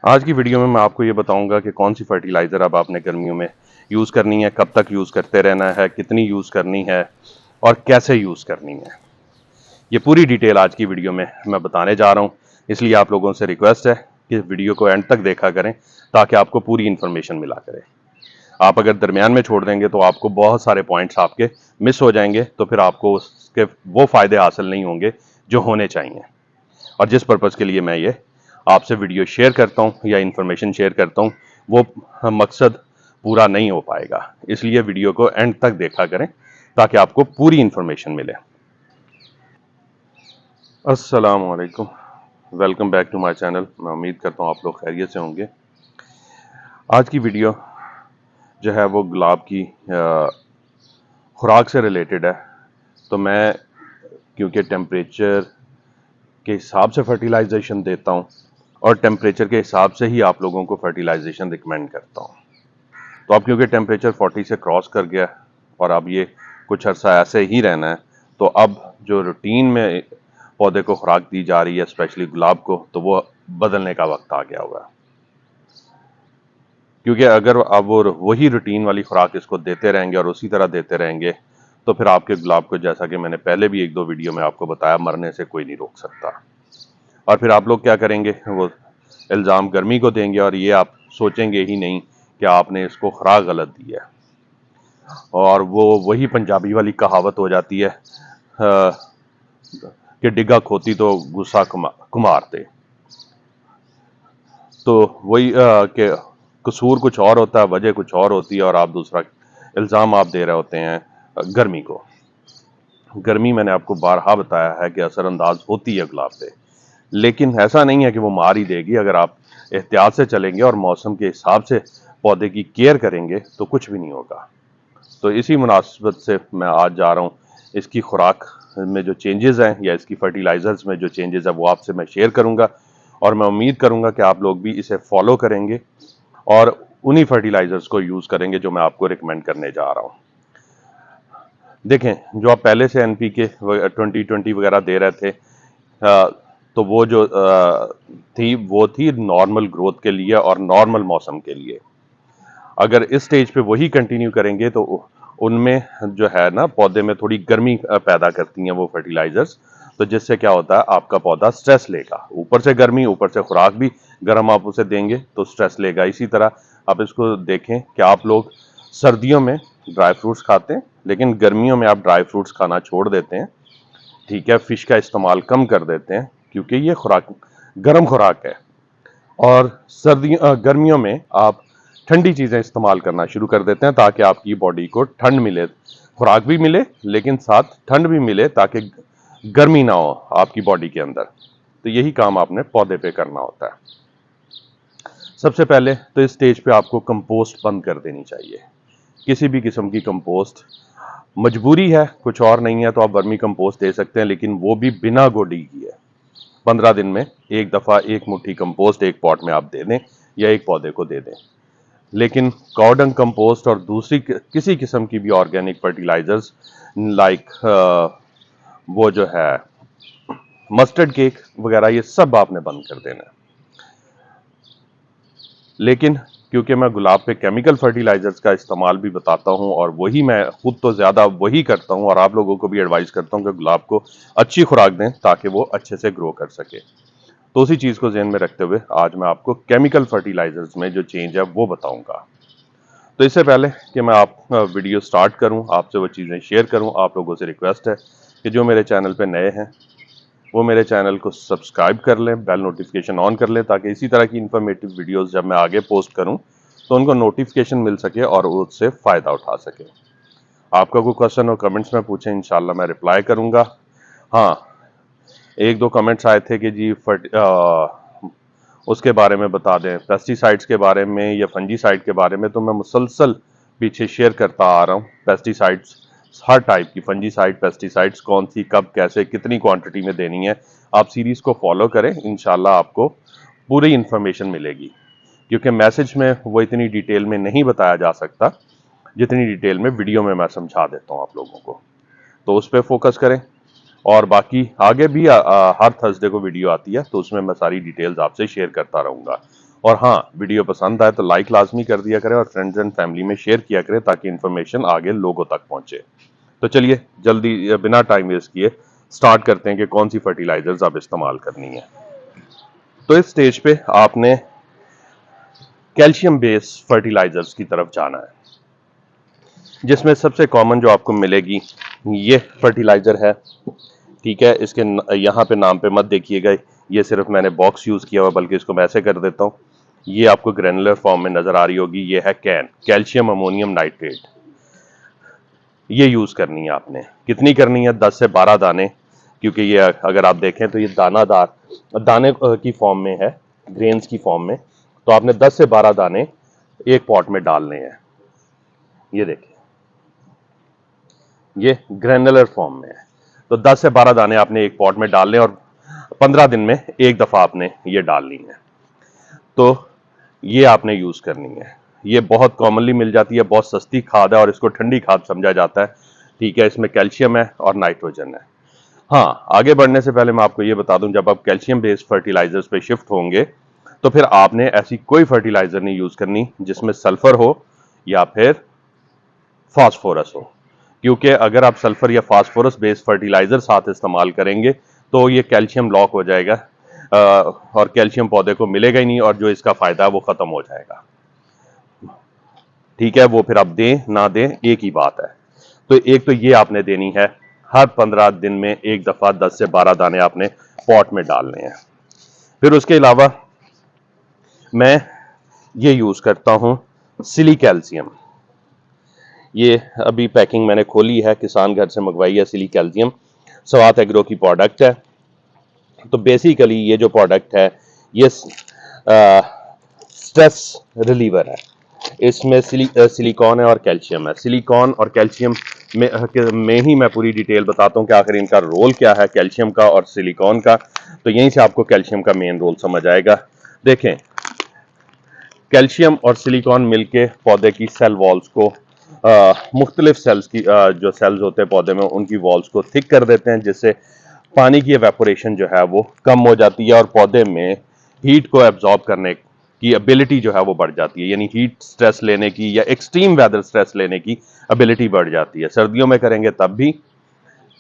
आज की वीडियो में मैं आपको ये बताऊंगा कि कौन सी फर्टिलाइज़र अब आपने गर्मियों में यूज़ करनी है, कब तक यूज़ करते रहना है, कितनी यूज़ करनी है और कैसे यूज़ करनी है। ये पूरी डिटेल आज की वीडियो में मैं बताने जा रहा हूँ। इसलिए आप लोगों से रिक्वेस्ट है कि वीडियो को एंड तक देखा करें ताकि आपको पूरी इन्फॉर्मेशन मिला करे। आप अगर दरमियान में छोड़ देंगे तो आपको बहुत सारे पॉइंट्स आपके मिस हो जाएंगे, तो फिर आपको उसके वो फ़ायदे हासिल नहीं होंगे जो होने चाहिए। और जिस पर्पज़ के लिए मैं ये आपसे वीडियो शेयर करता हूँ या इन्फॉर्मेशन शेयर करता हूँ, वो मकसद पूरा नहीं हो पाएगा। इसलिए वीडियो को एंड तक देखा करें ताकि आपको पूरी इन्फॉर्मेशन मिले। अस्सलाम वालेकुम, welcome back to my channel. मैं उम्मीद करता हूँ आप लोग खैरियत से होंगे। आज की वीडियो जो है वो गुलाब की खुराक से रिलेटेड है। तो मैं क्योंकि टेम्परेचर के हिसाब से फर्टिलाइजेशन देता हूँ और टेम्परेचर के हिसाब से ही आप लोगों को फर्टिलाइजेशन रिकमेंड करता हूँ। तो अब क्योंकि टेम्परेचर 40 से क्रॉस कर गया और अब ये कुछ अर्सा ऐसे ही रहना है, तो अब जो रूटीन में पौधे को खुराक दी जा रही है, स्पेशली गुलाब को, तो वो बदलने का वक्त आ गया हुआ है। क्योंकि अगर अब वो वही रूटीन वाली खुराक इसको देते रहेंगे और उसी तरह देते रहेंगे, तो फिर आपके गुलाब को, जैसा कि मैंने पहले भी एक दो वीडियो में आपको बताया, मरने से कोई नहीं रोक सकता। और फिर आप लोग क्या करेंगे, वो इल्ज़ाम गर्मी को देंगे और ये आप सोचेंगे ही नहीं कि आपने इसको खुराक गलत दी है। और वो वही पंजाबी वाली कहावत हो जाती है कि डिग्गा खोती तो गुस्सा कुमारते। तो वही कि कसूर कुछ और होता है, वजह कुछ और होती है, और आप दूसरा इल्ज़ाम आप दे रहे होते हैं गर्मी को। गर्मी मैंने आपको बारहा बताया है कि असरअंदाज होती है गुलाब पे, लेकिन ऐसा नहीं है कि वो मार ही देगी। अगर आप एहतियात से चलेंगे और मौसम के हिसाब से पौधे की केयर करेंगे तो कुछ भी नहीं होगा। तो इसी मुनासिबत से मैं आज जा रहा हूँ, इसकी खुराक में जो चेंजेस हैं या इसकी फर्टिलाइज़र्स में जो चेंजेस है वो आपसे मैं शेयर करूँगा, और मैं उम्मीद करूँगा कि आप लोग भी इसे फॉलो करेंगे और उन्हीं फर्टिलाइज़र्स को यूज़ करेंगे जो मैं आपको रिकमेंड करने जा रहा हूँ। देखें, जो आप पहले से NPK 2020 वगैरह दे रहे थे, तो वो जो थी वो थी नॉर्मल ग्रोथ के लिए और नॉर्मल मौसम के लिए। अगर इस स्टेज पे वही कंटिन्यू करेंगे तो उनमें जो है ना, पौधे में थोड़ी गर्मी पैदा करती हैं वो फर्टिलाइजर्स। तो जिससे क्या होता है, आपका पौधा स्ट्रेस लेगा, ऊपर से गर्मी, ऊपर से खुराक भी गर्म आप उसे देंगे तो स्ट्रेस लेगा। इसी तरह आप इसको देखें कि आप लोग सर्दियों में ड्राई फ्रूट्स खाते हैं, लेकिन गर्मियों में आप ड्राई फ्रूट्स खाना छोड़ देते हैं। ठीक है, फिश का इस्तेमाल कम कर देते हैं क्योंकि ये खुराक गर्म खुराक है। और गर्मियों में आप ठंडी चीज़ें इस्तेमाल करना शुरू कर देते हैं ताकि आपकी बॉडी को ठंड मिले, खुराक भी मिले लेकिन साथ ठंड भी मिले, ताकि गर्मी ना हो आपकी बॉडी के अंदर। तो यही काम आपने पौधे पे करना होता है। सबसे पहले तो इस स्टेज पे आपको कंपोस्ट बंद कर देनी चाहिए। किसी भी किस्म की कंपोस्ट, मजबूरी है कुछ और नहीं है तो आप वर्मी कंपोस्ट दे सकते हैं, लेकिन वो भी बिना गोडी की है। 15 दिन में एक दफ़ा एक मुट्ठी कंपोस्ट एक पॉट में आप दे दें या एक पौधे को दे दें। लेकिन काउडंग कंपोस्ट और दूसरी किसी किस्म की भी ऑर्गेनिक फर्टिलाइजर्स लाइक वो जो है मस्टर्ड केक वगैरह, ये सब आपने बंद कर देना है। लेकिन क्योंकि मैं गुलाब पे केमिकल फर्टिलाइजर्स का इस्तेमाल भी बताता हूं और वही मैं खुद तो ज़्यादा वही करता हूं, और आप लोगों को भी एडवाइस करता हूं कि गुलाब को अच्छी खुराक दें ताकि वो अच्छे से ग्रो कर सके। तो उसी चीज़ को ध्यान में रखते हुए आज मैं आपको केमिकल फर्टिलाइजर्स में जो चेंज है वो बताऊंगा। तो इससे पहले कि मैं आप वीडियो स्टार्ट करूं, आपसे वो चीज़ें शेयर करूं, आप लोगों से रिक्वेस्ट है कि जो मेरे चैनल पे नए हैं वो मेरे चैनल को सब्सक्राइब कर लें, बेल नोटिफिकेशन ऑन कर लें, ताकि इसी तरह की इंफॉर्मेटिव वीडियोस जब मैं आगे पोस्ट करूं तो उनको नोटिफिकेशन मिल सके और वो उससे फ़ायदा उठा सके। आपका कोई क्वेश्चन हो कमेंट्स में पूछें, इंशाल्लाह मैं रिप्लाई करूंगा। हाँ, एक दो कमेंट्स आए थे कि जी उसके बारे में बता दें, पेस्टिसाइड्स के बारे में या फंजीसाइड के बारे में। तो मैं मुसलसल पीछे शेयर करता आ रहा हूँ पेस्टिसाइड्स, हर टाइप की फंजीसाइड, पेस्टिसाइड्स कौन सी, कब, कैसे, कितनी क्वांटिटी में देनी है। आप सीरीज़ को फॉलो करें, इंशाल्लाह आपको पूरी इन्फॉर्मेशन मिलेगी। क्योंकि मैसेज में वो इतनी डिटेल में नहीं बताया जा सकता जितनी डिटेल में वीडियो में मैं समझा देता हूँ आप लोगों को। तो उस पर फोकस करें। और बाकी आगे भी हर थर्सडे को वीडियो आती है, तो उसमें मैं सारी डिटेल्स आपसे शेयर करता रहूँगा। और हाँ, वीडियो पसंद आए तो लाइक लाजमी कर दिया करें और फ्रेंड्स एंड फैमिली में शेयर किया करें ताकि इन्फॉर्मेशन आगे लोगों तक पहुंचे। तो चलिए जल्दी बिना टाइम वेस्ट किए स्टार्ट करते हैं कि कौन सी फर्टिलाइजर्स आप इस्तेमाल करनी है। तो इस स्टेज पे आपने कैल्शियम बेस्ड फर्टिलाइजर्स की तरफ जाना है, जिसमें सबसे कॉमन जो आपको मिलेगी ये फर्टिलाइजर है। ठीक है, इसके यहाँ पे नाम पे मत देखिएगा, ये सिर्फ मैंने बॉक्स यूज किया हुआ, बल्कि इसको मैं ऐसे कर देता हूँ। ये आपको ग्रेनुलर फॉर्म में नजर आ रही होगी, ये है कैल्शियम अमोनियम नाइट्रेट। ये यूज करनी है आपने। कितनी करनी है? 10 से 12 दाने, क्योंकि ये अगर आप देखें तो ये दानादार दाने की फॉर्म में है, ग्रेन्स की फॉर्म में। तो आपने 10 से 12 दाने एक पॉट में डालने हैं। ये देखिए, ये ग्रेनुलर फॉर्म में है। तो 10 से 12 दाने आपने एक पॉट में डालने और 15 दिन में एक दफा आपने ये डालनी है। तो ये आपने यूज करनी है। ये बहुत कॉमनली मिल जाती है, बहुत सस्ती खाद है और इसको ठंडी खाद समझा जाता है। ठीक है, इसमें कैल्शियम है और नाइट्रोजन है। हाँ, आगे बढ़ने से पहले मैं आपको ये बता दूं, जब आप कैल्शियम बेस्ड फर्टिलाइजर्स पे शिफ्ट होंगे तो फिर आपने ऐसी कोई फर्टिलाइजर नहीं यूज करनी जिसमें सल्फर हो या फिर फास्फोरस हो, क्योंकि अगर आप सल्फर या फास्फोरस बेस्ड फर्टिलाइजर साथ इस्तेमाल करेंगे तो ये कैल्शियम लॉक हो जाएगा और कैल्शियम पौधे को मिलेगा ही नहीं और जो इसका फायदा है वो खत्म हो जाएगा। ठीक है, वो फिर आप दें ना दें एक ही बात है। तो एक तो ये आपने देनी है, हर 15 दिन में एक दफा 10 से 12 दाने आपने पॉट में डालने हैं। फिर उसके अलावा मैं ये यूज करता हूं सिली कैल्शियम। ये अभी पैकिंग मैंने खोली है, किसान घर से मंगवाई है। सिली कैल्शियम स्वात एग्रो की प्रोडक्ट है। तो बेसिकली ये जो प्रोडक्ट है ये स्ट्रेस रिलीवर है। इसमें सिलिकॉन है और कैल्शियम है। सिलिकॉन और कैल्शियम में ही मैं पूरी डिटेल बताता हूँ कि आखिर इनका रोल क्या है, कैल्शियम का और सिलिकॉन का। तो यहीं से आपको कैल्शियम का मेन रोल समझ आएगा। देखें, कैल्शियम और सिलिकॉन मिलके पौधे की सेल वॉल्स को मुख्तलिफ सेल्स की जो सेल्स होते हैं पौधे में उनकी वॉल्स को थिक कर देते हैं, जिससे पानी की एवेपोरेशन जो है वो कम हो जाती है और पौधे में हीट को एब्जॉर्ब करने की एबिलिटी जो है वो बढ़ जाती है। यानी हीट स्ट्रेस लेने की या एक्सट्रीम वेदर स्ट्रेस लेने की एबिलिटी बढ़ जाती है। सर्दियों में करेंगे तब भी,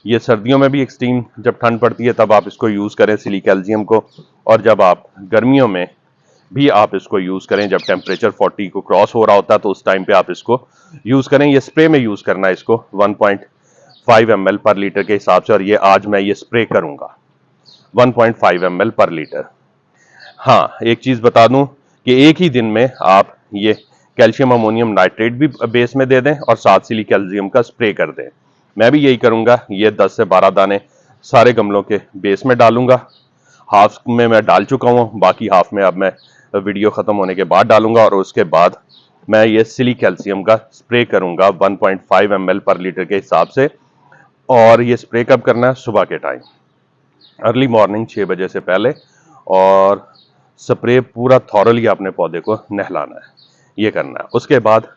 ये सर्दियों में भी एक्सट्रीम जब ठंड पड़ती है तब आप इसको यूज करें सिली कैल्शियम को, और जब आप गर्मियों में भी आप इसको यूज करें, जब टेम्परेचर 40 को क्रॉस हो रहा होता है तो उस टाइम पे आप इसको यूज करें। ये स्प्रे में यूज करना है इसको 1.5 ml पर लीटर के हिसाब से, और ये आज मैं ये स्प्रे करूंगा 1.5 ml पर लीटर। हाँ, एक चीज बता दूं कि एक ही दिन में आप ये कैल्शियम अमोनियम नाइट्रेट भी बेस में दे दें और साथ सिली कैल्शियम का स्प्रे कर दें। मैं भी यही करूंगा। ये 10 से 12 दाने सारे गमलों के बेस में डालूंगा। हाफ में मैं डाल चुका हूँ, बाकी हाफ में अब मैं वीडियो खत्म होने के बाद डालूंगा और उसके बाद मैं ये सिली कैल्शियम का स्प्रे करूंगा 1.5 ml पर लीटर के हिसाब से। और ये स्प्रे कब करना है? सुबह के टाइम, अर्ली मॉर्निंग 6 बजे से पहले। और स्प्रे पूरा थॉरली अपने पौधे को नहलाना है, ये करना है। उसके बाद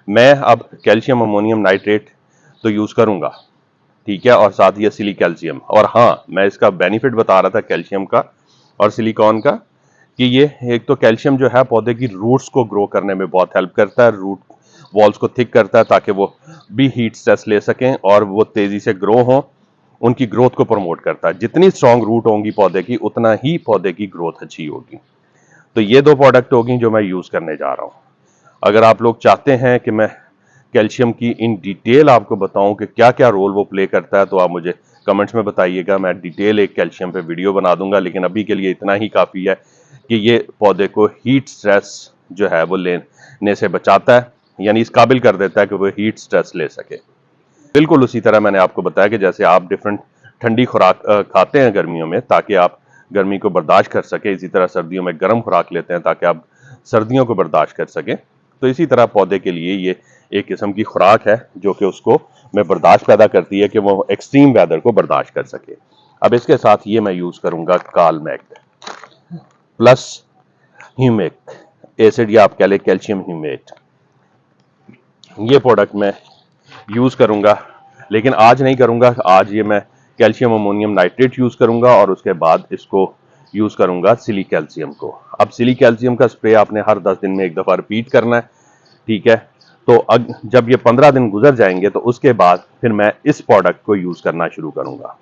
मैं अब कैल्शियम अमोनियम नाइट्रेट तो यूज करूंगा, ठीक है, और साथ ही सिली कैल्शियम। और हाँ, मैं इसका बेनिफिट बता रहा था कैल्शियम का और सिलिकॉन का, कि ये एक तो कैल्शियम जो है पौधे की रूट्स को ग्रो करने में बहुत हेल्प करता है, रूट वॉल्स को थिक करता है ताकि वो भी हीट स्ट्रेस ले सकें और वो तेजी से ग्रो हों। उनकी ग्रोथ को प्रमोट करता है। जितनी स्ट्रांग रूट होंगी पौधे की उतना ही पौधे की ग्रोथ अच्छी होगी। तो ये दो प्रोडक्ट होगी जो मैं यूज करने जा रहा हूं। अगर आप लोग चाहते हैं कि मैं कैल्शियम की इन डिटेल आपको बताऊं कि क्या क्या रोल वो प्ले करता है तो आप मुझे कमेंट्स में बताइएगा। मैं डिटेल एक कैल्शियम पे वीडियो बना दूंगा, लेकिन अभी के लिए इतना ही काफ़ी है कि ये पौधे को हीट स्ट्रेस जो है वो लेने से बचाता है, यानी इस काबिल कर देता है कि वो हीट स्ट्रेस ले सके। बिल्कुल उसी तरह मैंने आपको बताया कि जैसे आप डिफरेंट ठंडी खुराक खाते हैं गर्मियों में ताकि आप गर्मी को बर्दाश्त कर सके, इसी तरह सर्दियों में गर्म खुराक लेते हैं ताकि आप सर्दियों को बर्दाश्त कर सकें। तो इसी तरह पौधे के लिए ये एक किस्म की खुराक है जो कि उसको में बर्दाश्त पैदा करती है कि वो एक्सट्रीम वेदर को बर्दाश्त कर सके। अब इसके साथ ये मैं यूज करूंगा कालमैक्ट प्लस ह्यूमिक एसिड, या आप कह लें कैल्शियम ह्यूमेट। ये प्रोडक्ट मैं यूज करूंगा, लेकिन आज नहीं करूंगा। आज ये मैं कैल्शियम अमोनियम नाइट्रेट यूज करूंगा और उसके बाद इसको यूज़ करूँगा सिली कैल्शियम को। अब सिली कैल्शियम का स्प्रे आपने हर 10 दिन में एक दफ़ा रिपीट करना है, ठीक है। तो जब ये 15 दिन गुजर जाएंगे तो उसके बाद फिर मैं इस प्रोडक्ट को यूज़ करना शुरू करूँगा।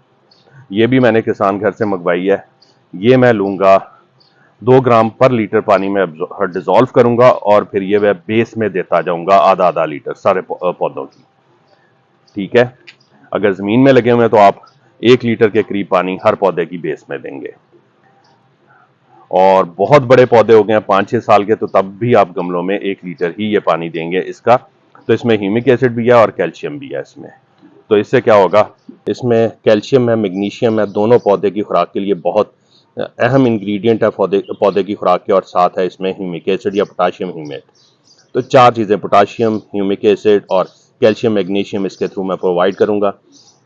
ये भी मैंने किसान घर से मंगवाई है। ये मैं लूँगा 2 ग्राम पर लीटर पानी में डिज़ोल्व करूँगा और फिर ये मैं बेस में देता जाऊँगा आधा आधा लीटर सारे पौधों की, ठीक है। अगर ज़मीन में लगे हुए हैं तो आप 1 लीटर के करीब पानी हर पौधे की बेस में देंगे। और बहुत बड़े पौधे हो गए हैं 5-6 साल के, तो तब भी आप गमलों में 1 लीटर ही ये पानी देंगे इसका। तो इसमें ह्यूमिक एसिड भी है और कैल्शियम भी है इसमें। तो इससे क्या होगा, इसमें कैल्शियम है, मैग्नीशियम है, दोनों पौधे की खुराक के लिए बहुत अहम इंग्रेडिएंट है पौधे की खुराक के। और साथ है इसमें ह्यूमिक एसिड या पोटाशियम ह्यूमेट। तो 4 चीज़ें, पोटाशियम, ह्यूमिक एसिड और कैल्शियम मैग्नीशियम इसके थ्रू मैं प्रोवाइड करूँगा।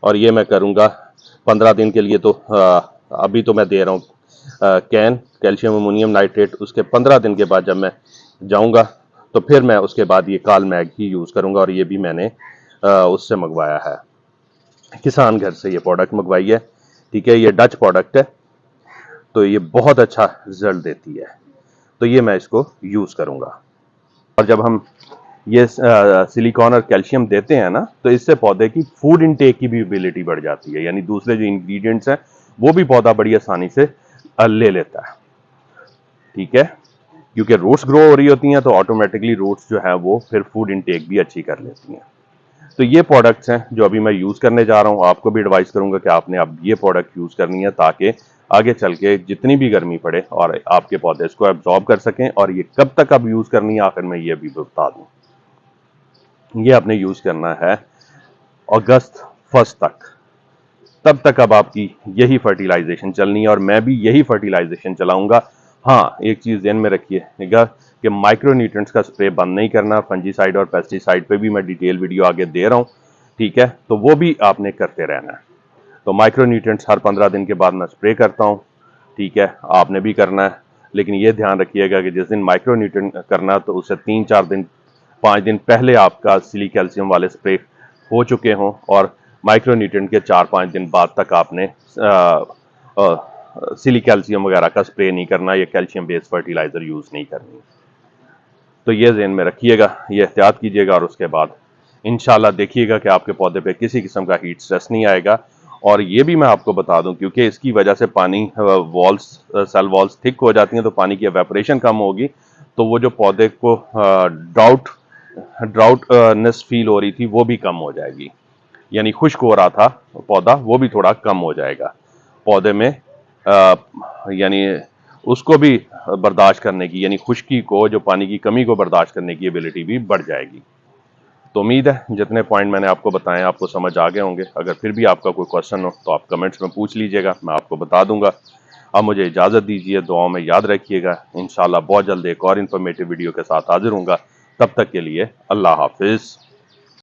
और ये मैं करूँगा 15 दिन के लिए। तो अभी तो मैं दे रहा हूँ कैन कैल्शियम अमोनियम नाइट्रेट। उसके 15 दिन के बाद जब मैं जाऊँगा तो फिर मैं उसके बाद ये काल मैग ही यूज़ करूँगा। और ये भी मैंने उससे मंगवाया है, किसान घर से ये प्रोडक्ट मंगवाई है, ठीक है। ये डच प्रोडक्ट है, तो ये बहुत अच्छा रिजल्ट देती है। तो ये मैं इसको यूज़ करूँगा। और जब हम ये सिलिकॉन और कैल्शियम देते हैं ना, तो इससे पौधे की फूड इनटेक की भी एबिलिटी बढ़ जाती है, यानी दूसरे जो इंग्रेडिएंट्स हैं वो भी पौधा बड़ी आसानी से ले लेता है, ठीक है। क्योंकि रूट्स ग्रो हो रही होती हैं तो ऑटोमेटिकली रूट्स जो है वो फिर फूड इनटेक भी अच्छी कर लेती हैं। तो ये प्रोडक्ट्स हैं जो अभी मैं यूज़ करने जा रहा हूँ। आपको भी एडवाइस करूँगा कि आपने अब ये प्रोडक्ट यूज़ करनी है, ताकि आगे चल के जितनी भी गर्मी पड़े और आपके पौधे इसको एब्जॉर्ब कर सकें। और ये कब तक अब यूज़ करनी है आखिर में ये भी बता दूँ, ये आपने यूज़ करना है अगस्त 1 तक। तब तक अब आपकी यही फर्टिलाइजेशन चलनी है और मैं भी यही फर्टिलाइजेशन चलाऊंगा। हाँ, एक चीज़ ध्यान में रखिएगा कि माइक्रो न्यूट्रिएंट्स का स्प्रे बंद नहीं करना। फंजीसाइड और पेस्टिसाइड पे भी मैं डिटेल वीडियो आगे दे रहा हूँ, ठीक है। तो वो भी आपने करते रहना है। तो माइक्रो न्यूट्रिएंट्स हर 15 दिन के बाद मैं स्प्रे करता हूँ, ठीक है। आपने भी करना है, लेकिन ये ध्यान रखिएगा कि जिस दिन माइक्रो न्यूट्रिएंट करना तो उससे 3-4 दिन 5 दिन पहले आपका सिली कैल्शियम वाले स्प्रे हो चुके हों। और माइक्रो न्यूट्रिएंट के 4-5 दिन बाद तक आपने सिली कैल्शियम वगैरह का स्प्रे नहीं करना, या कैल्शियम बेस्ड फर्टिलाइजर यूज़ नहीं करनी। तो ये ज़हन में रखिएगा, ये एहतियात कीजिएगा। और उसके बाद इंशाल्लाह देखिएगा कि आपके पौधे पे किसी किस्म का हीट स्ट्रेस नहीं आएगा। और ये भी मैं आपको बता दूं, क्योंकि इसकी वजह से पानी वॉल्स सेल वॉल्स थिक हो जाती हैं, तो पानी की एवेपोरेशन कम होगी। तो वो जो पौधे को ड्राउटनेस फील हो रही थी वो भी कम हो जाएगी, यानी खुश्क हो रहा था पौधा वो भी थोड़ा कम हो जाएगा पौधे में। यानी उसको भी बर्दाश्त करने की, यानी खुश्की को, जो पानी की कमी को बर्दाश्त करने की एबिलिटी भी बढ़ जाएगी। तो उम्मीद है जितने पॉइंट मैंने आपको बताए आपको समझ आ गए होंगे। अगर फिर भी आपका कोई क्वेश्चन हो तो आप कमेंट्स में पूछ लीजिएगा, मैं आपको बता दूंगा। अब मुझे इजाज़त दीजिए, दुआओं में याद रखिएगा। इंशाल्लाह बहुत जल्द एक और इन्फॉर्मेटिव वीडियो के साथ हाजिर होऊंगा। तब तक के लिए अल्लाह हाफिज़।